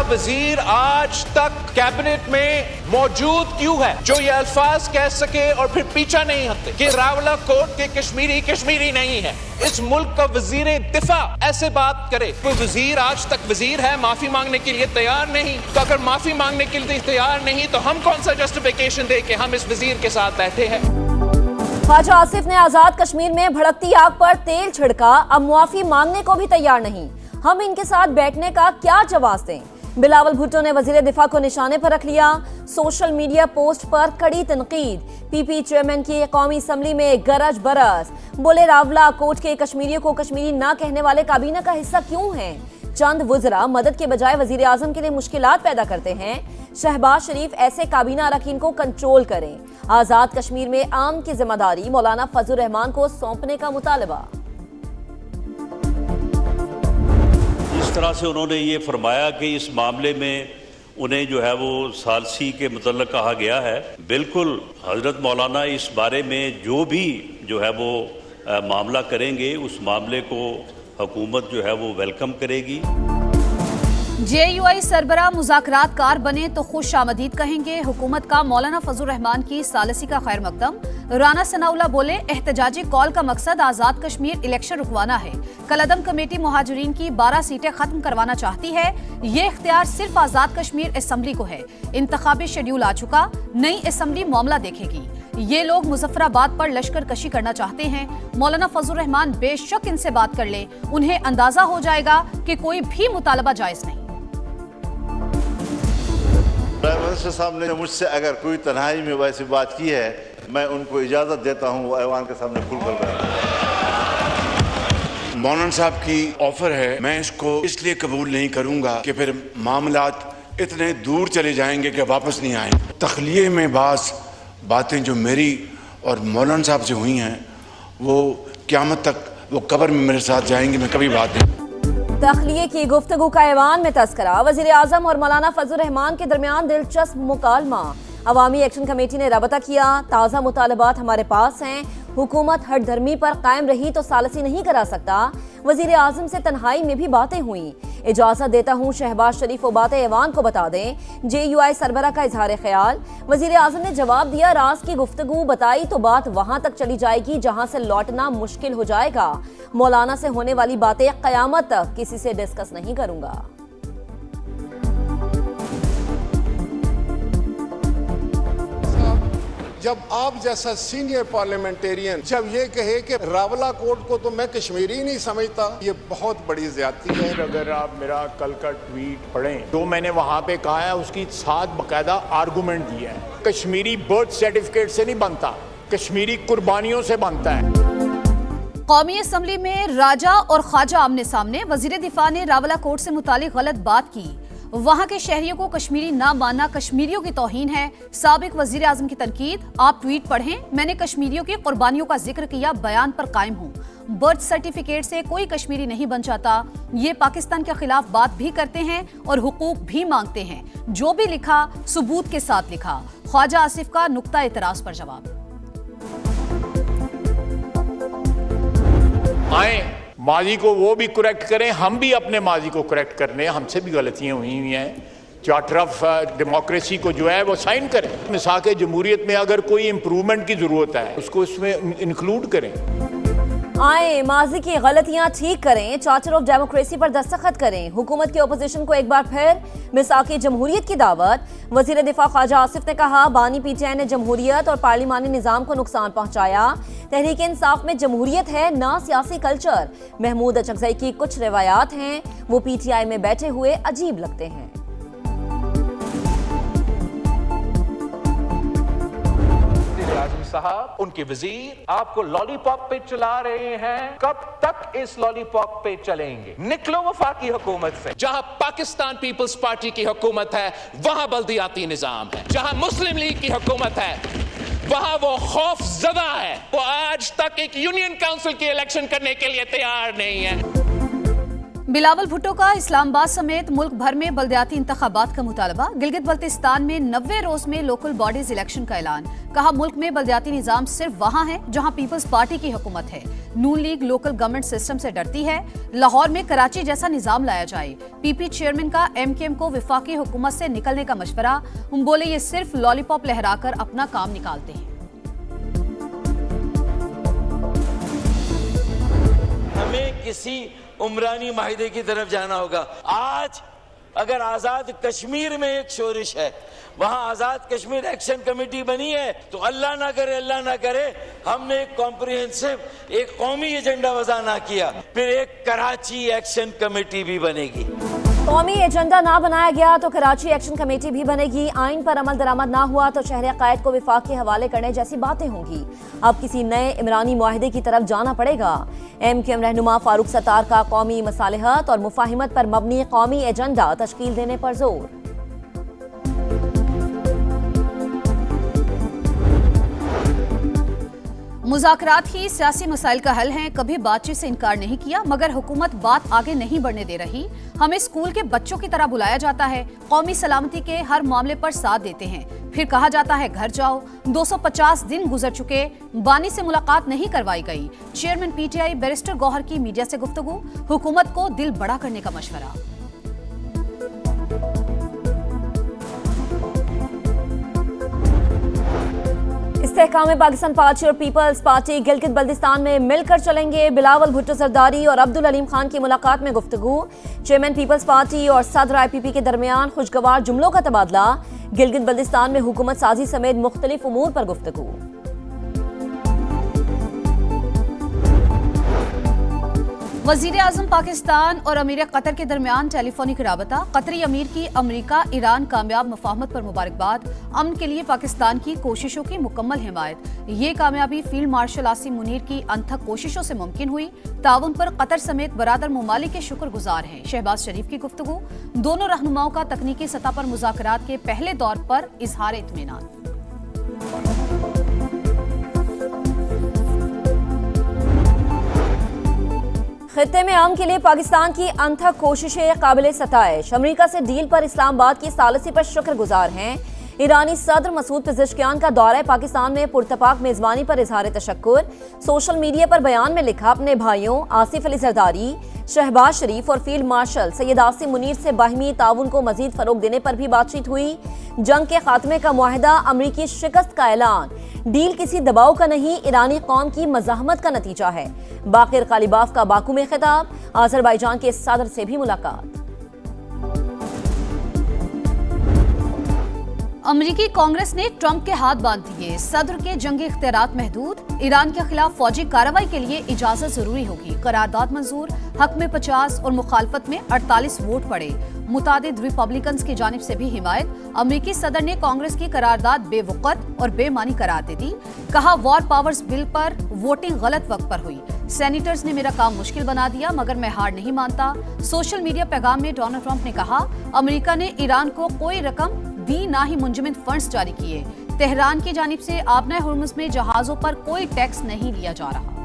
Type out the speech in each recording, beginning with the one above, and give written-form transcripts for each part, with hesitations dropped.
वजीर आज तक कैबिनेट में मौजूद क्यों है जो ये अल्फाज कह सके और फिर पीछा नहीं हटते कि रावलाकोट के कश्मीरी कश्मीरी नहीं है। इस मुल्क का वजीर दिफा ऐसे बात करे। कोई वजीर आज तक वजीर है, माफी मांगने के लिए तैयार नहीं। तो अगर माफी मांगने के लिए तैयार नहीं तो हम कौन सा जस्टिफिकेशन दे के हम इस वजीर के साथ बैठे हैं। ख्वाजा आसिफ ने आजाद कश्मीर में भड़कती आग पर तेल छिड़का, अब मुआफी मांगने को भी तैयार नहीं। हम इनके साथ बैठने का क्या जवाब दें। बिलावल भुट्टो ने वजीर दिफा को निशाने पर रख लिया। सोशल मीडिया पोस्ट पर कड़ी तनकीद। पीपी चेयरमैन की कौमी असम्बली में गरज बरस। बोले रावलाकोट के कश्मीरियों को कश्मीरी ना कहने वाले काबीना का हिस्सा क्यों हैं। चंद वुज़रा मदद के बजाय वजीर आजम के लिए मुश्किलात पैदा करते हैं। शहबाज शरीफ ऐसे काबीना अरकान को कंट्रोल करें। आजाद कश्मीर में आम की जिम्मेदारी मौलाना फजल रहमान को सौंपने का मुतालबा। इस तरह से उन्होंने ये फरमाया कि इस मामले में उन्हें जो है वो सालसी के मतलब कहा गया है। बिल्कुल हजरत मौलाना इस बारे में जो भी जो है वो मामला करेंगे उस मामले को हुकूमत जो है वो वेलकम करेगी। JUI सरबराह मुज़ाकरात कार बने तो खुश आमदीद कहेंगे। हुकूमत का मौलाना फजल रहमान की सालसी का खैर मकदम। राना सनाउल्लाह बोले एहतजाजी कॉल का मकसद आजाद कश्मीर इलेक्शन रुकवाना है। कलअदम कमेटी मुहाजिरीन की 12 सीटें खत्म करवाना चाहती है। ये इख्तियार सिर्फ आजाद कश्मीर असम्बली को है। इंतखाबी शेड्यूल आ चुका, नई असम्बली मामला देखेगी। ये लोग मुजफ्फराबाद पर लश्कर कशी करना चाहते हैं। मौलाना फजल रहमान बेशक इनसे बात कर ले, उन्हें अंदाजा हो जाएगा कि कोई भी मुतालबा जायज नहीं। प्राइम मिनिस्टर साहब ने मुझसे अगर कोई तन्हाई में वैसी बात की है, मैं उनको इजाज़त देता हूँ ऐवान के सामने खुलकर बैठने। मौलाना साहब की ऑफर है, मैं इसको इसलिए कबूल नहीं करूँगा कि फिर मामलात इतने दूर चले जाएंगे कि वापस नहीं आएंगे। तखलिए में बातें जो मेरी और मौलाना साहब से हुई हैं वो क़यामत तक वो कब्र में मेरे साथ जाएंगी, मैं कभी बात नहीं। तखलिए की गुफ्तगू का ऐवान में तस्करा। वजीर आजम और मौलाना फजल रहमान के दरमियान दिलचस्प मुकालमा। अवामी एक्शन कमेटी ने रबता किया। ताज़ा मुतालबात हमारे पास हैं। हुकूमत हट धर्मी पर कायम रही तो सालसी नहीं करा सकता। वजीर आजम से तन्हाई में भी बातें हुई। इजाजत देता हूँ शहबाज शरीफ वो बातें ऐवान को बता दें। JUI सरबराह का इजहार ख्याल। वजीर आजम ने जवाब दिया, राज की गुफ्तगू बताई तो बात वहां तक चली जाएगी जहां से लौटना मुश्किल हो जाएगा। मौलाना से होने वाली बातें कयामत तक किसी से डिस्कस नहीं करूंगा। जब आप जैसा सीनियर पार्लियामेंटेरियन जब ये कहे कि रावलाकोट को तो मैं कश्मीरी ही नहीं समझता, ये बहुत बड़ी ज्यादती है। अगर आप मेरा कल का ट्वीट पढ़ें तो मैंने वहां पे कहा है, उसकी साथ बकायदा आर्गूमेंट दिया है। कश्मीरी बर्थ सर्टिफिकेट से नहीं बनता, कश्मीरी कुर्बानियों से बनता है। कौमी असम्बली में राजा और ख्वाजा आमने सामने। वजीर दिफा ने रावलाकोट से मुतालिक गलत बात की। वहां के शहरियों को कश्मीरी ना मानना कश्मीरियों की तौहीन है। साबिक वजीर आजम की तनकीद। आप ट्वीट पढ़ें, मैंने कश्मीरियों की कुर्बानियों का जिक्र किया, बयान पर कायम हूँ। बर्थ सर्टिफिकेट से कोई कश्मीरी नहीं बन जाता। ये पाकिस्तान के खिलाफ बात भी करते हैं और हुकूक भी मांगते हैं। जो भी लिखा सबूत के साथ लिखा। ख्वाजा आसिफ का नुक्ता एतराज पर जवाब। आए माजी को वो भी करेक्ट करें, हम भी अपने माजी को करेक्ट करने, हमसे भी गलतियां हुई हैं। चार्टर ऑफ डेमोक्रेसी को जो है वो साइन करें। मिसाक जमहूरियत में अगर कोई इम्प्रूवमेंट की जरूरत है उसको इसमें इंक्लूड करें। आए माजी की गलतियां ठीक करें, चार्टर ऑफ डेमोक्रेसी पर दस्तखत करें। हुकूमत की ओपोजिशन को एक बार फिर मिसाक जमहूरियत की दावत। वजीर दिफा ख्वाजा आसिफ ने कहा, बानी PTI ने जमहूरियत और पार्लिमानी निज़ाम को नुकसान पहुंचाया। तहरीक इंसाफ में जमहूरियत है ना सियासी कल्चर। महमूद अचकज़ई की कुछ रिवायात हैं, वो PTI में बैठे हुए अजीब लगते हैं। साहब उनके वजीर आपको लॉलीपॉप पे चला रहे हैं, कब तक इस लॉलीपॉप पे चलेंगे? निकलो वफाकी हुकूमत से। जहां पाकिस्तान पीपल्स पार्टी की हुकूमत है वहां बल्दियाती निजाम है। जहां मुस्लिम लीग की हुकूमत है वहां वो खौफ ज़दा है। वो आज तक एक यूनियन काउंसिल की इलेक्शन करने के लिए तैयार नहीं है। बिलावल भुट्टो का इस्लामाबाद समेत मुल्क भर में बल्दियाती इंतखाबात का मुतालबा। गिलगित बल्तिस्तान में 90 रोज में लोकल बॉडीज इलेक्शन का ऐलान। कहा, मुल्क में बल्दियाती निजाम सिर्फ वहां है जहां पीपल्स पार्टी की हुकूमत है। नून लीग लोकल गवर्नमेंट सिस्टम से डरती है। लाहौर में कराची जैसा निजाम लाया जाए। पीपी चेयरमैन का एमकेएम को वफाकी हुकूमत से निकलने का मशवरा। बोले ये सिर्फ लॉलीपॉप लहराकर अपना काम निकालते हैं। हमें किसी उमरानी माहिदे की तरफ जाना होगा। आज अगर आजाद कश्मीर में एक शोरिश है, वहां आजाद कश्मीर एक्शन कमेटी बनी है, तो अल्लाह ना करे हमने एक कॉम्प्रिहेंसिव एक कौमी एजेंडा वज़ा ना किया, फिर एक कराची एक्शन कमेटी भी बनेगी। कौमी एजेंडा ना बनाया गया तो कराची एक्शन कमेटी भी बनेगी। आइन पर अमल दरामद ना हुआ तो शहर कायद को विफाक के हवाले करने जैसी बातें होंगी। अब किसी नए इमरानी मुआहिदे की तरफ जाना पड़ेगा। एमकेएम रहनुमा फारूक सत्तार का कौमी मसालिहत और मुफाहिमत पर मबनी कौमी एजेंडा तश्कील देने पर जोर। मुज़ाकरात ही सियासी मसाइल का हल है। कभी बातचीत से इनकार नहीं किया, मगर हुकूमत बात आगे नहीं बढ़ने दे रही। हमें स्कूल के बच्चों की तरह बुलाया जाता है, कौमी सलामती के हर मामले पर साथ देते हैं, फिर कहा जाता है घर जाओ। 250 दिन गुजर चुके, बानी से मुलाकात नहीं करवाई गई। चेयरमैन पीटीआई बैरिस्टर गौहर की मीडिया से गुफ्तगू। हुकूमत को दिल बड़ा करने का मशवरा। इस्तेहकाम पाकिस्तान पार्टी और पीपल्स पार्टी गिलगित बल्दिस्तान में मिलकर चलेंगे। बिलावल भुट्टो जरदारी और अब्दुल अलीम खान की मुलाकात में गुफ्तगू। चेयरमैन पीपल्स पार्टी और सदर आईपीपी के दरमियान खुशगवार जुमलों का तबादला। गिलगित बल्दिस्तान में हुकूमत साजी समेत मुख्तलिफ उमूर पर गुफ्तगू। वजीर आजम पाकिस्तान और अमीर कतर के दरमियान टेलीफोनिक राबता। कतरी अमीर की अमरीका ईरान कामयाब मुफाहमत पर मुबारकबाद। अमन के लिए पाकिस्तान की कोशिशों की मुकम्मल हिमायत। ये कामयाबी फील्ड मार्शल आसिम मुनीर की अनथक कोशिशों से मुमकिन हुई। ताउन पर कतर समेत बरादर ममालिक के शुक्रगुजार हैं। शहबाज शरीफ की गुफ्तगू। दोनों रहनुमाओं का तकनीकी सतह पर मुज़ाकरात के पहले दौर पर इजहार इत्मीनान। खित्ते में अमन के लिए पाकिस्तान की अनथक कोशिशें काबिल सताइश। अमरीका से डील पर इस्लामाबाद की सालसी पर शुक्रगुजार हैं। ईरानी सदर मसूद पेज़ेश्कियान का दौरा पाकिस्तान में पुरतपाक मेजबानी पर इजहार तशक्कुर। सोशल मीडिया पर बयान में लिखा, अपने भाइयों आसिफ अली जरदारी, शहबाज शरीफ और फील्ड मार्शल सैयद आसिम मुनीर से बाहमी ताउन को मजीद फरोग देने पर भी बातचीत हुई। जंग के खात्मे का मुआहदा, अमरीकी शिकस्त का ऐलान। डील किसी दबाव का नहीं, ईरानी कौम की मज़ाहमत का नतीजा है। बाकिर कालिबाफ का बाकू में खिताब। आज़रबाईजान के सदर से भी मुलाकात। अमरीकी कांग्रेस ने ट्रंप के हाथ बांध दिए। सदर के जंगी इख्तियारात महदूद। ईरान के खिलाफ फौजी कार्रवाई के लिए इजाजत जरूरी होगी। करारदाद मंजूर। हक में 50 और मुखालफत में 48 वोट पड़े। मुतादिद रिपब्लिकन्स की जानिब से भी हिमायत। अमरीकी सदर ने कांग्रेस की करारदाद बेवकूफ और बेमानी करार दे दी। कहा, वॉर पावर्स बिल पर वोटिंग गलत वक्त पर हुई। सेनेटर्स ने मेरा काम मुश्किल बना दिया, मगर मैं हार नहीं मानता। सोशल मीडिया पैगाम में डोनाल्ड ट्रंप ने कहा, अमरीका ने ईरान को कोई रकम दी, ना ही मुंजमद फंड्स जारी किए। तेहरान की जानिब से आबना हुर्मुज़ में जहाजों पर कोई टैक्स नहीं लिया जा रहा।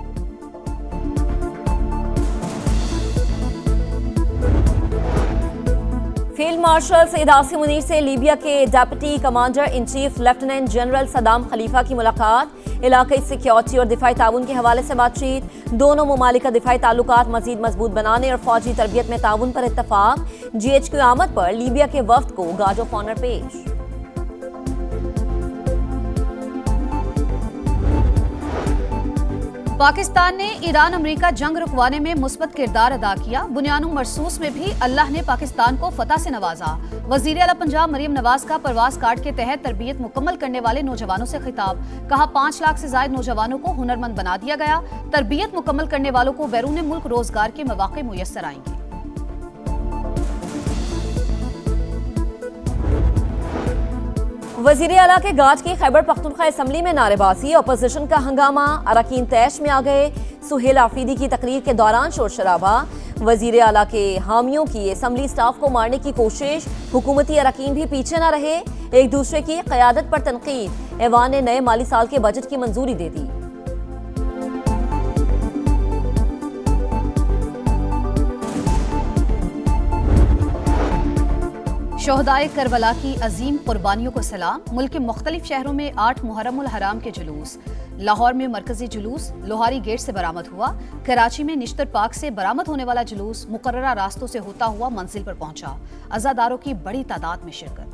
फील्ड मार्शल सैयद आसिम मुनीर से लीबिया के deputy commander in chief lieutenant general Saddam Khalifa की मुलाकात। इलाकाई सिक्योरिटी और दिफाई ताउन के हवाले से बातचीत। दोनों ममालिक का दिफाई ताल्लुकात मजीद मजबूत बनाने और फौजी तरबियत में ताउन पर इत्तफाक। GHQ आमद पर लीबिया के वफ्द को गार्ड ऑफ ऑनर पेश। पाकिस्तान ने ईरान अमेरिका जंग रुकवाने में मुस्बत किरदार अदा किया। बुनियानु मरसूस में भी अल्लाह ने पाकिस्तान को फतह से नवाजा। वजीर आला पंजाब मरियम नवाज का प्रवास कार्ड के तहत तरबियत मुकम्मल करने वाले नौजवानों से खिताब। कहा, 5 लाख से ज्यादा नौजवानों को हुनरमंद बना दिया गया। तरबियत मुकम्मल करने वालों को बैरून मुल्क रोजगार के मौके मुयस्सर आएंगे। वजीर आला के गाज की खैबर पख्तूनख्वा असम्बली में नारेबाजी। अपोजिशन का हंगामा, अरकान तैश में आ गए। सुहेल आफरीदी की तकरीर के दौरान शोर शराबा। वजीर आला के हामियों की असम्बली स्टाफ को मारने की कोशिश। हुकूमती अरकान भी पीछे न रहे। एक दूसरे की क़यादत पर तनकीद। ऐवान ने नए माली साल के बजट की मंजूरी दे दी। शोहदाए करबला की अजीम कुर्बानियों को सलाम। मुल्क के मुख्तलिफ शहरों में 8 मुहर्रमुल हराम के जुलूस। लाहौर में मरकजी जुलूस लोहारी गेट से बरामद हुआ। कराची में निश्तर पार्क से बरामद होने वाला जुलूस मुकर्ररा रास्तों से होता हुआ मंजिल पर पहुंचा। अज़ादारों की बड़ी तादाद में शिरकत।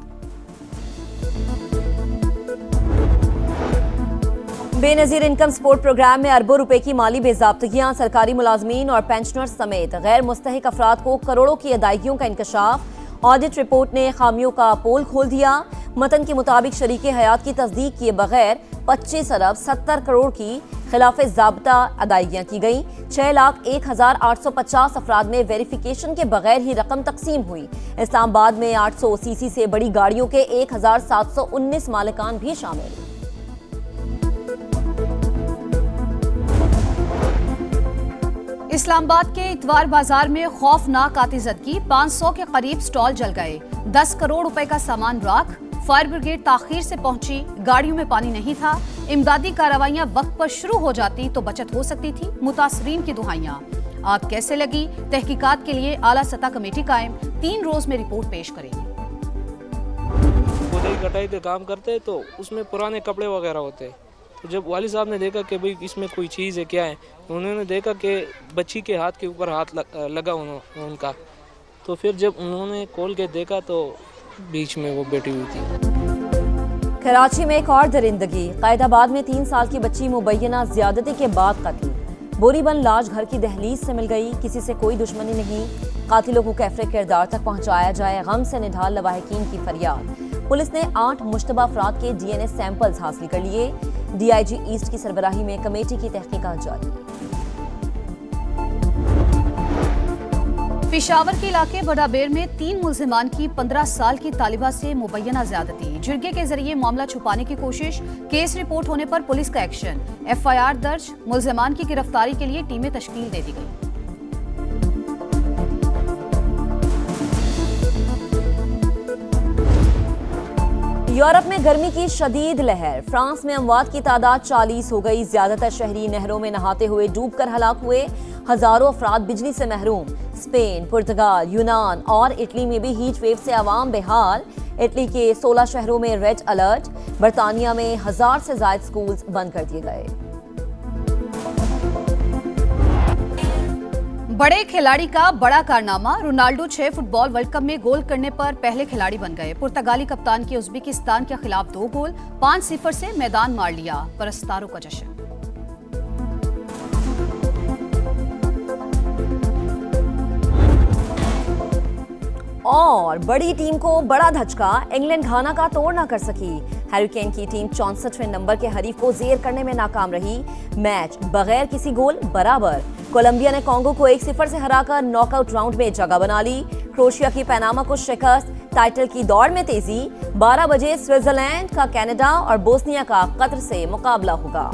बेनजीर इनकम सपोर्ट प्रोग्राम में अरबों रुपए की माली बेज़ाब्तगियां, सरकारी मुलाजमीन और पेंशनर्स समेत गैर मुस्तहिक अफराद को करोड़ों की अदायगियों का इंकशाफ। ऑडिट रिपोर्ट ने खामियों का पोल खोल दिया। मतन के मुताबिक शरीके हयात की तस्दीक किए बगैर 25 अरब 70 करोड़ की खिलाफ ज़ाब्ता अदायगियां की गई। 6,01,850 अफराद में वेरिफिकेशन के बगैर ही रकम तकसीम हुई। इस्लामाबाद में 800 सीसी से बड़ी गाड़ियों के 1,719 मालिकान भी शामिल। इस्लामाबाद के इतवार बाजार में खौफनाक आतिशबाजी, 500 के करीब स्टॉल जल गए। 10 करोड़ रुपए का सामान राख। फायर ब्रिगेड ताखीर से पहुंची, गाड़ियों में पानी नहीं था। इमदादी कार्रवाइयां वक्त पर शुरू हो जाती तो बचत हो सकती थी। मुतासरीन की दुहाइयां। आग कैसे लगी, तहकीकात के लिए आला सतह कमेटी कायम, 3 रोज में रिपोर्ट पेश करेगी। खुदाई कटाई का काम करते तो उसमें पुराने कपड़े वगैरह होते हैं। तो जब वाली साहब ने देखा कि भाई इसमें कोई चीज़ है, क्या है, उन्होंने देखा कि बच्ची के हाथ के ऊपर हाथ लगा उनका। तो फिर जब उन्होंने खोल के देखा तो बीच में वो बैठी हुई थी। कराची में एक और दरिंदगी। कैदाबाद में 3 साल की बच्ची मुबैना ज्यादती के बाद कत्ल। बोरीबंद लाश घर की दहलीज से मिल गई। किसी से कोई दुश्मनी नहीं। कातिलों को कैफरे किरदार तक पहुंचाया जाए, गम से निढाल लवाहिकीन की फरियाद। पुलिस ने 8 मुश्तबा अफराद के DNA सैंपल्स हासिल कर लिए। DIG ईस्ट की सरबराही में कमेटी की तहकीकात जारी। पेशावर के इलाके बड़ाबेर में 3 मुल्जिमान की 15 साल की तालिबा से मुबैना ज्यादती। जिरगे के जरिए मामला छुपाने की कोशिश। केस रिपोर्ट होने पर पुलिस का एक्शन। FIR दर्ज। मुल्जिमान की गिरफ्तारी के लिए टीमें तश्कील दे दी गई। यूरोप में गर्मी की शदीद लहर। फ्रांस में अमवात की तादाद 40 हो गई। ज्यादातर शहरी नहरों में नहाते हुए डूबकर हलाक हुए। हजारों अफराद बिजली से महरूम। स्पेन, पुर्तगाल, यूनान और इटली में भी हीट वेव से अवाम बेहाल। इटली के 16 शहरों में रेड अलर्ट। बरतानिया में 1000 से ज्यादा स्कूल्स बंद कर दिए गए। बड़े खिलाड़ी का बड़ा कारनामा। रोनाल्डो 6 फुटबॉल वर्ल्ड कप में गोल करने पर पहले खिलाड़ी बन गए। पुर्तगाली कप्तान के उज्बेकिस्तान के खिलाफ 2 गोल, 5-0 से मैदान मार लिया। परस्तारों का जश्न। और बड़ी टीम को बड़ा धचका। इंग्लैंड घाना का तोड़ ना कर सकी। हैरिकेन की टीम 64वें नंबर के हरीफ को जेर करने में नाकाम रही। मैच बगैर किसी गोल बराबर। कोलंबिया ने कांगो को 1-0 से हराकर नॉकआउट राउंड में जगह बना ली। क्रोएशिया की पनामा को शिकस्त। टाइटल की दौड़ में तेजी। 12 बजे स्विट्जरलैंड का कनाडा और बोस्निया का कतर से मुकाबला होगा।